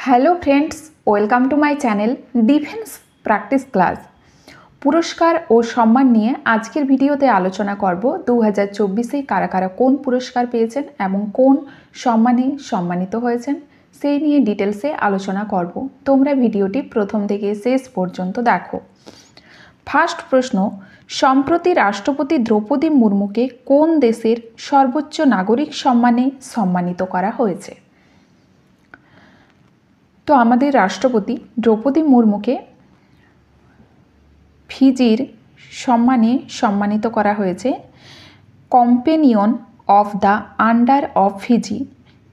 Hello friends, welcome to my channel defence practice class. পুরস্কার ও সম্মান নিয়ে আজকের ভিডিওতে আলোচনা করব 2024-এ কারা কারা কোন পুরস্কার পেয়েছেন এবং কোন সম্মানে সম্মানিত হয়েছেন সেই নিয়ে ডিটেলসে আলোচনা করব। তোমরা ভিডিওটি প্রথম থেকে শেষ পর্যন্ত দেখো। ফার্স্ট প্রশ্ন, সম্প্রতি রাষ্ট্রপতি দ্রৌপদী মুর্মুকে কোন দেশের সর্বোচ্চ নাগরিক সম্মানে সম্মানিত করা হয়েছে? তো আমাদের রাষ্ট্রপতি দ্রৌপদী মুর্মুকে ফিজির সম্মানে সম্মানিত করা হয়েছে companion of the under of Fiji,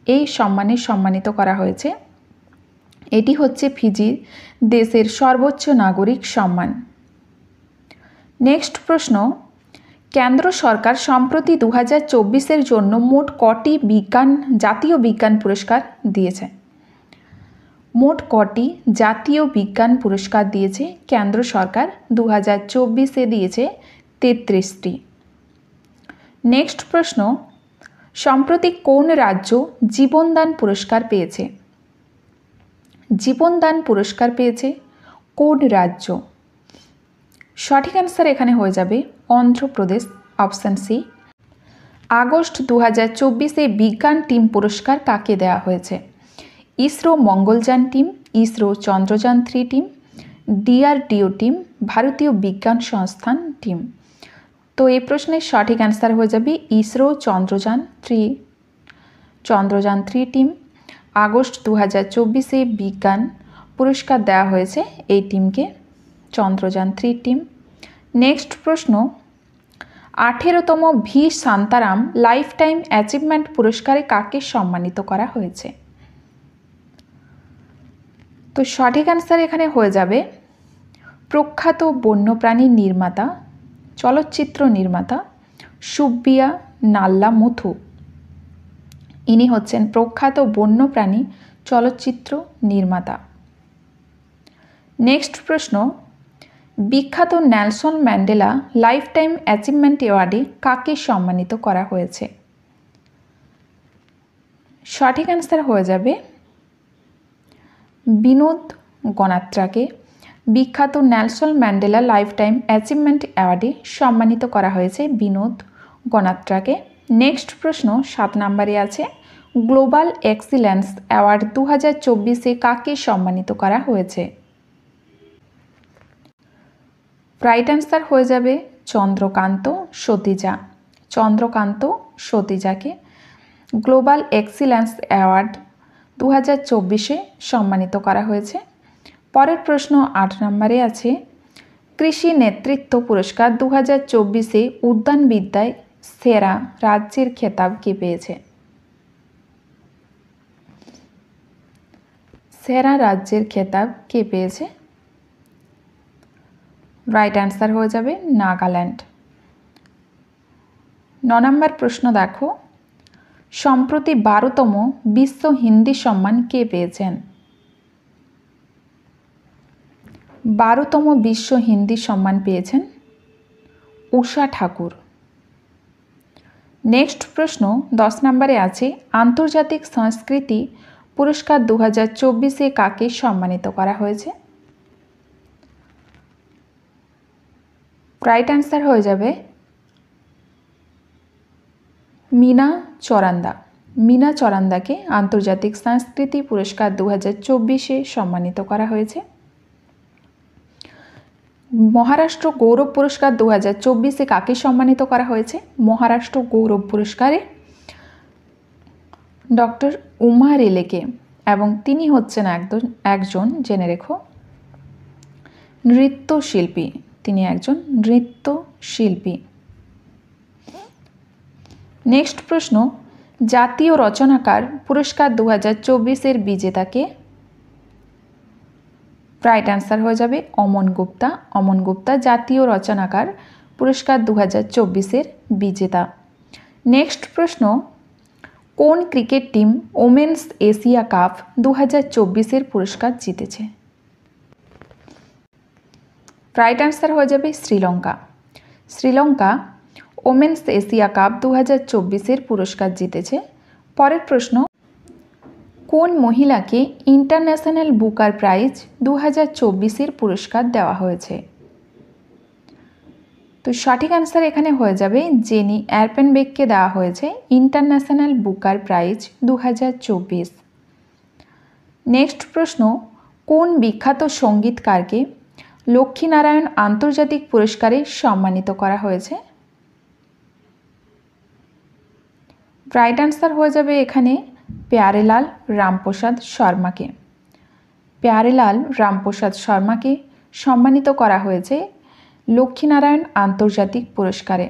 এই সম্মানে সম্মানিত করা হয়েছে। এটি হচ্ছে ফিজির দেশের সর্বোচ্চ নাগরিক সম্মান। নেক্সট প্রশ্ন, কেন্দ্র সরকার সম্প্রতি 2024-এর জন্য মোট কটি জাতীয় বিজ্ঞান পুরস্কার দিয়েছে? মোট কটি জাতীয় বিজ্ঞান পুরস্কার দিয়েছে কেন্দ্র সরকার? 2024-এ দিয়েছে 33টি। নেক্সট প্রশ্ন, সম্প্রতি কোন রাজ্য জীবনদান পুরস্কার পেয়েছে? জীবনদান পুরস্কার পেয়েছে কোন রাজ্য? সঠিক অ্যান্সার এখানে হয়ে যাবে অন্ধ্রপ্রদেশ, অপশান সি। আগস্ট 2024-এ বিজ্ঞান টিম পুরস্কার কাকে দেওয়া হয়েছে? ISRO Mangalyaan team, ISRO Chandrayaan 3 team, DRDO team, ভারতীয় বিজ্ঞান সংস্থান টিম। তো এই প্রশ্নের সঠিক অ্যান্সার হয়ে যাবে ইসরো চন্দ্রযান 3 টিম। আগস্ট 2024-এ বিজ্ঞান পুরস্কার দেওয়া হয়েছে এই টিমকে, চন্দ্রযান 3 টিম। নেক্সট প্রশ্ন, 18তম V Shantaram life time achievement পুরস্কারে কাকে সম্মানিত করা হয়েছে? তো সঠিক অ্যান্সার এখানে হয়ে যাবে প্রখ্যাত বন্যপ্রাণী নির্মাতা, চলচ্চিত্র নির্মাতা সুব্বিয়া নাল্লা মুথু। ইনি হচ্ছেন প্রখ্যাত বন্যপ্রাণী চলচ্চিত্র নির্মাতা। নেক্সট প্রশ্ন, বিখ্যাত Nelson Mandela lifetime achievement অ্যাওয়ার্ডে কাকে সম্মানিত করা হয়েছে? সঠিক অ্যান্সার হয়ে যাবে বিনোদ গণাত্রাকে বিখ্যাত Nelson Mandela lifetime achievement অ্যাওয়ার্ডে সম্মানিত করা হয়েছে বিনোদ গণাত্রাকে। নেক্সট প্রশ্ন 7 নম্বরে আছে, গ্লোবাল এক্সিলেন্স অ্যাওয়ার্ড 2024-এ কাকে সম্মানিত করা হয়েছে? রাইট অ্যান্সার হয়ে যাবে চন্দ্রকান্ত সতীজাকে গ্লোবাল এক্সিলেন্স অ্যাওয়ার্ড 2024-এ সম্মানিত করা হয়েছে। পরের প্রশ্ন 8 নম্বরে আছে, কৃষি নেতৃত্ব পুরস্কার 2024-এ উদ্যানবিদ্যায় সেরা রাজ্যের খেতাব কে পেয়েছে? সেরা রাজ্যের খেতাব কে পেয়েছে? রাইট অ্যান্সার হয়ে যাবে নাগাল্যান্ড। 9 নম্বর প্রশ্ন দেখো, সম্প্রতি 12তম বিশ্ব হিন্দি সম্মান কে পেয়েছেন? 12তম বিশ্ব হিন্দি সম্মান পেয়েছেন ঊষা ঠাকুর। নেক্সট প্রশ্ন 10 নম্বরে আছে, আন্তর্জাতিক সংস্কৃতি পুরস্কার 2024-এ কাকে সম্মানিত করা হয়েছে? রাইট অ্যান্সার হয়ে যাবে মিনা চরান্দাকে আন্তর্জাতিক সংস্কৃতি পুরস্কার 2024-এ সম্মানিত করা হয়েছে। মহারাষ্ট্র গৌরব পুরস্কার 2024-এ কাকে সম্মানিত করা হয়েছে? মহারাষ্ট্র গৌরব পুরস্কারে ডক্টর উমা রেলেকে, এবং তিনি হচ্ছেন একজন জেনে রেখো নৃত্যশিল্পী। তিনি একজন নৃত্যশিল্পী। নেক্সট প্রশ্ন, জাতীয় রচনাকার পুরস্কার 2024-এর বিজেতাকে? রাইট অ্যান্সার হয়ে যাবে অমন গুপ্তা জাতীয় রচনাকার পুরস্কার 2024-এর বিজেতা। নেক্সট প্রশ্ন, কোন cricket team women's Asia cup 2024-এর পুরস্কার জিতেছে? রাইট অ্যান্সার হয়ে যাবে শ্রীলঙ্কা ওমেন্স এশিয়া কাপ 2024-এর পুরস্কার জিতেছে। পরের প্রশ্ন, কোন মহিলাকে ইন্টারন্যাশনাল বুকার প্রাইজ 2024-এর পুরস্কার দেওয়া হয়েছে? তো সঠিক অ্যান্সার এখানে হয়ে যাবে জেনি এয়ারপেনবেককে দেওয়া হয়েছে ইন্টারন্যাশনাল বুকার প্রাইজ 2024। নেক্সট প্রশ্ন, কোন বিখ্যাত সঙ্গীতকারকে লক্ষ্মীনারায়ণ আন্তর্জাতিক পুরস্কারে সম্মানিত করা হয়েছে? রাইট অ্যান্সার হয়ে যাবে এখানে প্যারেলাল রামপ্রসাদ শর্মাকে। প্যারেলাল রামপ্রসাদ শর্মাকে সম্মানিত করা হয়েছে লক্ষ্মীনারায়ণ আন্তর্জাতিক পুরস্কারে।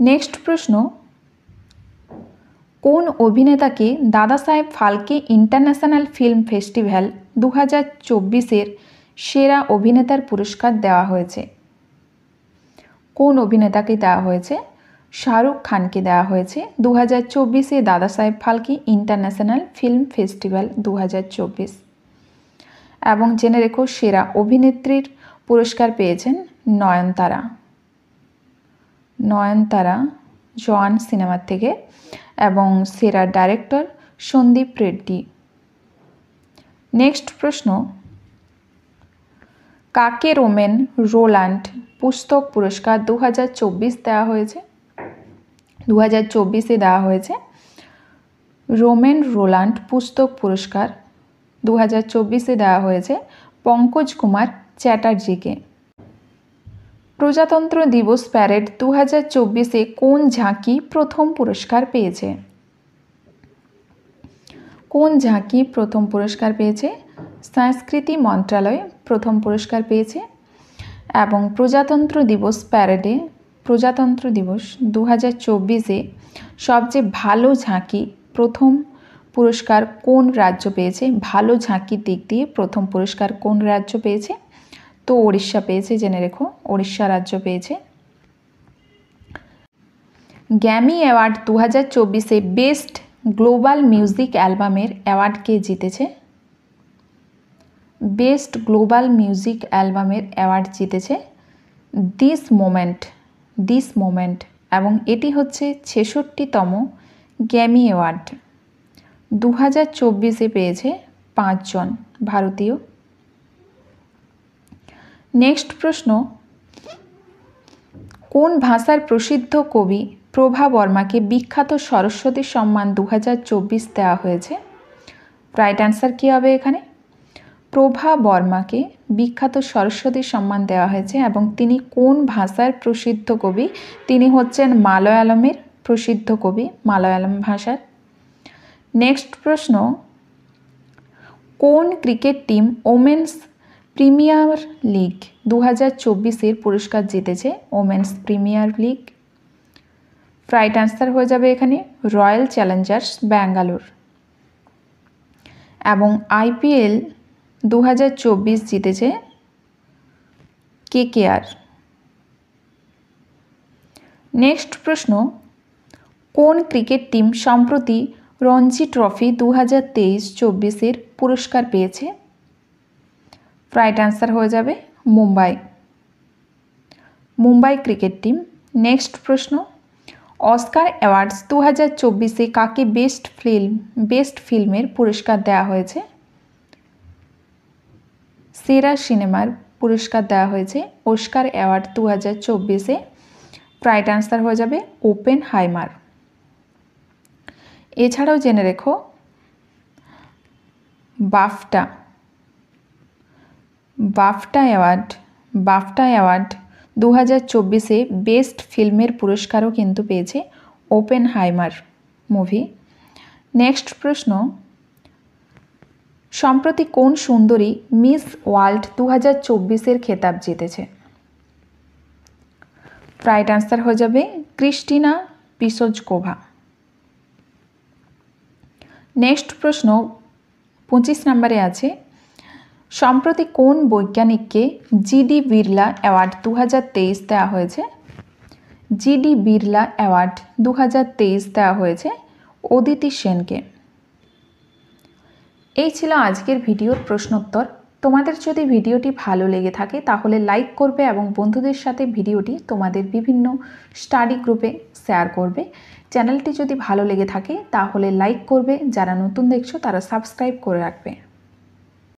নেক্সট প্রশ্ন, কোন অভিনেতাকে দাদা সাহেব ফালকে ইন্টারন্যাশনাল ফিল্ম ফেস্টিভ্যাল 2024-এর সেরা অভিনেতার পুরস্কার দেওয়া হয়েছে? কোন অভিনেতাকে দেওয়া হয়েছে? শাহরুখ খানকে দেওয়া হয়েছে 2024-এ দাদা সাহেব ফালকে ইন্টারন্যাশনাল ফিল্ম ফেস্টিভ্যাল 2024। এবং জেনে রেখো সেরা অভিনেত্রীর পুরস্কার পেয়েছেন নয়নতারা। নয়নতারা জওয়ান সিনেমার থেকে, এবং সেরা ডাইরেক্টর সন্দীপ রেড্ডি। নেক্সট প্রশ্ন, কাকে রোমেন রোল্যান্ড পুস্তক পুরস্কার 2024 দেওয়া হয়েছে? 2024-এ দেওয়া হয়েছে রোমেন রোল্যান্ড পুস্তক পুরস্কার 2024-এ দেওয়া হয়েছে পঙ্কজ কুমার চ্যাটার্জিকে। প্রজাতন্ত্র দিবস প্যারেড 2024-এ কোন ঝাঁকি প্রথম পুরস্কার পেয়েছে? কোন ঝাঁকি প্রথম পুরস্কার পেয়েছে? সংস্কৃতি মন্ত্রণালয় প্রথম পুরস্কার পেয়েছে। এবং প্রজাতন্ত্র দিবস প্যারেডে প্রজাতন্ত্র দিবস 2024-এ সবচেয়ে ভালো ঝাঁকি প্রথম পুরস্কার কোন রাজ্য পেয়েছে? ভালো ঝাঁকির দিক দিয়ে প্রথম পুরস্কার কোন রাজ্য পেয়েছে? তো ওড়িশা পেয়েছে, জেনে রেখো ওড়িশা রাজ্য পেয়েছে। গ্র্যামি অ্যাওয়ার্ড 2024-এ বেস্ট গ্লোবাল মিউজিক অ্যালবামের অ্যাওয়ার্ড কে জিতেছে? বেস্ট গ্লোবাল মিউজিক অ্যালবামের অ্যাওয়ার্ড জিতেছে দিস মোমেন্ট, এবং এটি হচ্ছে 66তম গ্র্যামি অ্যাওয়ার্ড। 2024-এ পেয়েছে 5 জন ভারতীয়। নেক্সট প্রশ্ন, কোন ভাষার প্রসিদ্ধ কবি প্রভা বর্মাকে বিখ্যাত সরস্বতী সম্মান 2024 দেওয়া হয়েছে? রাইট অ্যান্সার কী হবে এখানে? প্রভা বর্মাকে বিখ্যাত সরস্বতী সম্মান দেওয়া হয়েছে, এবং তিনি কোন ভাষার প্রসিদ্ধ কবি? তিনি হচ্ছেন মালয়ালমের প্রসিদ্ধ কবি, মালয়ালম ভাষার। নেক্সট প্রশ্ন, কোন cricket team women's premier league 2024-এর পুরস্কার জিতেছে? Women's premier league. Right answer হয়ে যাবে এখানে রয়্যাল চ্যালেঞ্জার্স ব্যাঙ্গালোর। এবং IPL 2024 জিতেছে KKR। নেক্সট প্রশ্ন, কোন ক্রিকেট টিম সম্প্রতি রঞ্জি ট্রফি 2023-24-এর পুরস্কার পেয়েছে? রাইট অ্যান্সার হয়ে যাবে মুম্বাই ক্রিকেট টিম। নেক্সট প্রশ্ন, অস্কার অ্যাওয়ার্ডস 2024-এ কাকে বেস্ট ফিল্মের পুরস্কার দেওয়া হয়েছে? সেরা সিনেমার পুরস্কার দেওয়া হয়েছে অস্কার অ্যাওয়ার্ড 2024-এ। রাইট অ্যান্সার হয়ে যাবে ওপেনহাইমার। এছাড়াও জেনে রেখো বাফটা অ্যাওয়ার্ড 2024-এ বেস্ট ফিল্মের পুরস্কারও কিন্তু পেয়েছে ওপেনহাইমার মুভি। নেক্সট প্রশ্ন, সম্প্রতি কোন সুন্দরী মিস ওয়ার্ল্ড 2024-এর খেতাব জিতেছে? রাইট অ্যান্সার হয়ে যাবে ক্রিস্টিনা পিসোজকোভা। নেক্সট প্রশ্ন 25 নম্বরে আছে, সম্প্রতি কোন বৈজ্ঞানিককে GD বিড়লা অ্যাওয়ার্ড 2023 দেওয়া হয়েছে? GD বিড়লা অ্যাওয়ার্ড 2023 দেওয়া হয়েছে অদিতি সেনকে। এই ছিল আজকের ভিডিওর প্রশ্নোত্তর। তোমাদের যদি ভিডিওটি ভালো লেগে থাকে তাহলে লাইক করবে এবং বন্ধুদের সাথে ভিডিওটি তোমাদের বিভিন্ন স্টাডি গ্রুপে শেয়ার করবে। চ্যানেলটি যদি ভালো লেগে থাকে তাহলে লাইক করবে, যারা নতুন দেখছো তারা সাবস্ক্রাইব করে রাখবে।